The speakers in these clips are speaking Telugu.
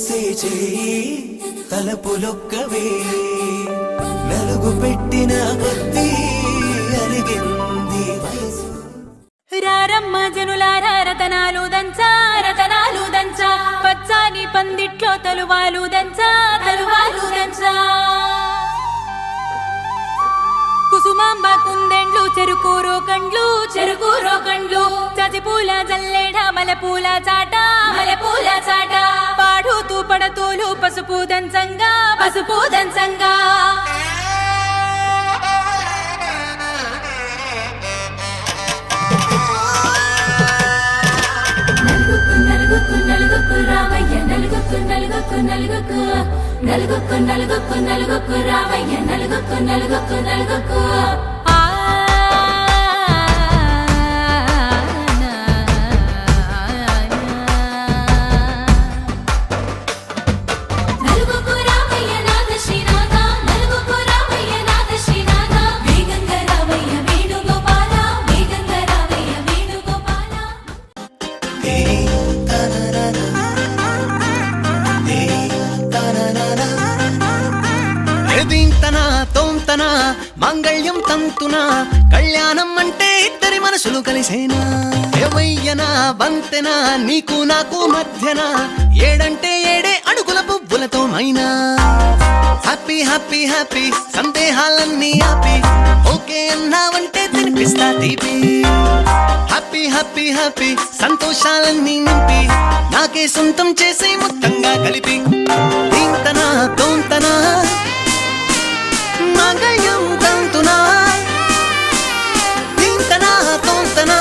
మోసే చేయి తలపులొక్కవే నలుగు పెట్టిన కొద్దీ అలిగింది వయసు. రారమ్మ జనులారా రతనాలు దంచా రతనాలు దంచా పచ్చాని పందిట్లో తలువాలు దంచా తలువాలు దంచా కుసుమాంబ కుందెండ్లు చెరుకూరో కండ్లు చెరుకూరో కండ్లు చజిపూల జల్లేడ మలపూల చాట మలపూల చాట పాడుతూ పడతోలు పసుపు దంచంగా పసుపు దంచంగా నలుగుకు నలుగుకు రామయ్య నలుగుకు నలుగుకు నలుగుకు నలుగుకు నలుగుకు నలుగుకు రామయ్య నలుగుకు నలుగుకు నలుగుకు మంగళ్యం తంతునా కళ్యాణం అంటే ఇద్దరి మనసులు కలిసేనా ఏవయ్యనా బంతెనా నీకు నాకు మధ్యన ఏడంటే ఏడే అడుగుల పువ్వులతో మైనా హ్యాపీ హ్యాపీ హ్యాపీ సందేహాలన్నీ ఆపి ఓకే అన్నావంటే తినిపిస్తా తీపి హ్యాపీ హ్యాపీ హ్యాపీ సంతోషాలన్నీ నింపి నాకే సొంతం చేసే మొత్తంగా కలిపి దీంతనా తోంతనా మంగళ్యం తంతునా దీంతనా తోంతనా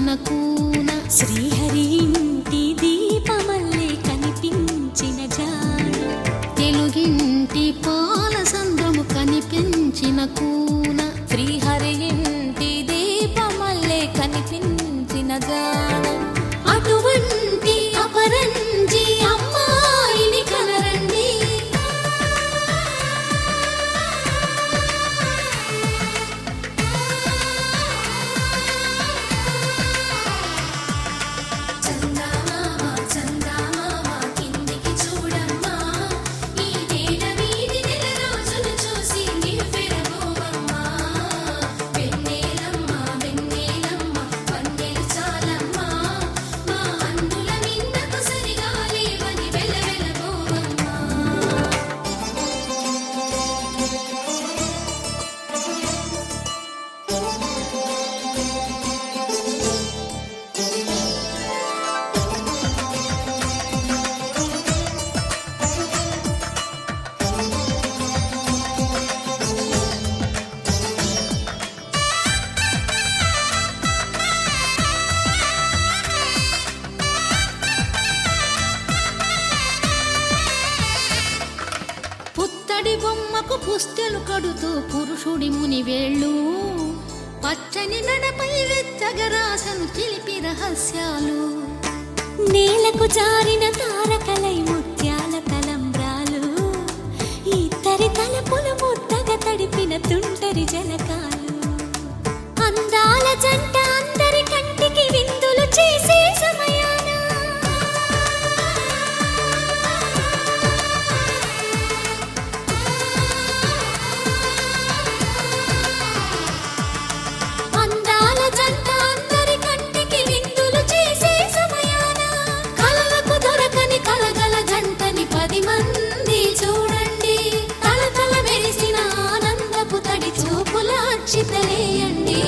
మన కూన. శ్రీహరి ఇంటి దీపమల్లే కనిపించిన జాడ, తెలుగింటి పాల సంద్రము కనిపించిన కూన. శ్రీహరి ఇంటి దీపమల్లే కనిపించిన జాడ, అటువంటి అపరంజి అమ్మాయిని కనరండి. చందమామ చందమామ కిందికి చూడమ్మా, ఈ నేల వీధి నెల రోజులు చూసి నివ్వెరబోవమ్మా. వెన్నెలమ్మ వెన్నెలమ్మ వన్నెలు చాలమ్మా, మా అందుల మిన్నకు సరిగా లేవని వెలవెలబోవమ్మా. పుత్తడి బొమ్మకు పుస్తెలు కడుతూ పురుషుడి ముని వేళ్ళు, పచ్చని నడపై వెచ్చగరాసను చిలిపి రహస్యాలు. నేలకు జారిన తారకలై ముత్యాల తలంబ్రాలు, ఇద్దరి తలపులు ముద్దగా తడిపిన తుంటరి జలకాలు. అందాల జంట అందరి కంటికి విందులు చేసే సమయాన, అందాల జంట అందరి కంటికి విందులు చేసే సమయాన, కలలకు దొరకని కలగల జంటని 10 మంది చూడండి. తలతల మెరిసిన ఆనందపు తడి చూపుల అక్షితలేయండి.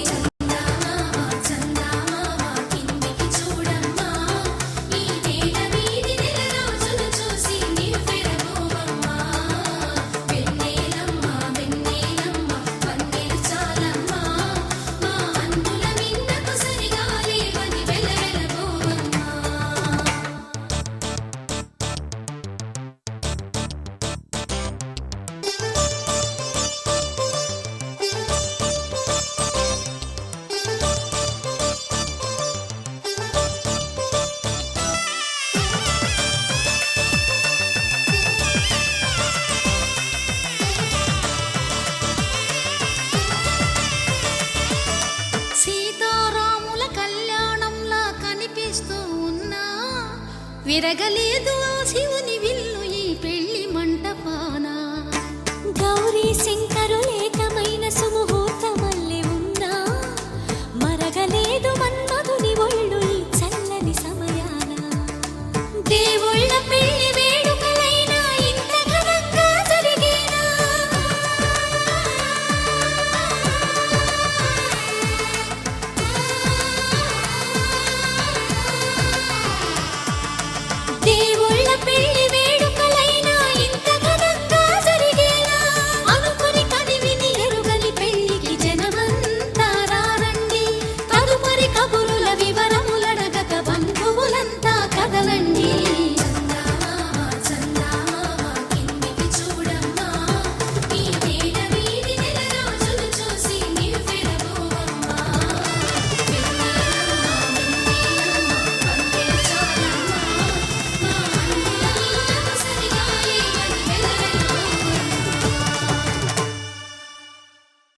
చందమామ చందమామ కిందికి చూడమ్మా, ఈ నేల వీధి నెల రోజులు చూసి నివ్వెరబోవమ్మా. వెన్నెలమ్మ వెన్నెలమ్మ వన్నెలు చాలమ్మా, మా అందుల మిన్నకు సరిగా లేవని వెలవెలబోవమ్మా. సీతారాముల కళ్యాణంలా కనిపిస్తూ ఉన్నా, విరగలేదు ఆ శివుని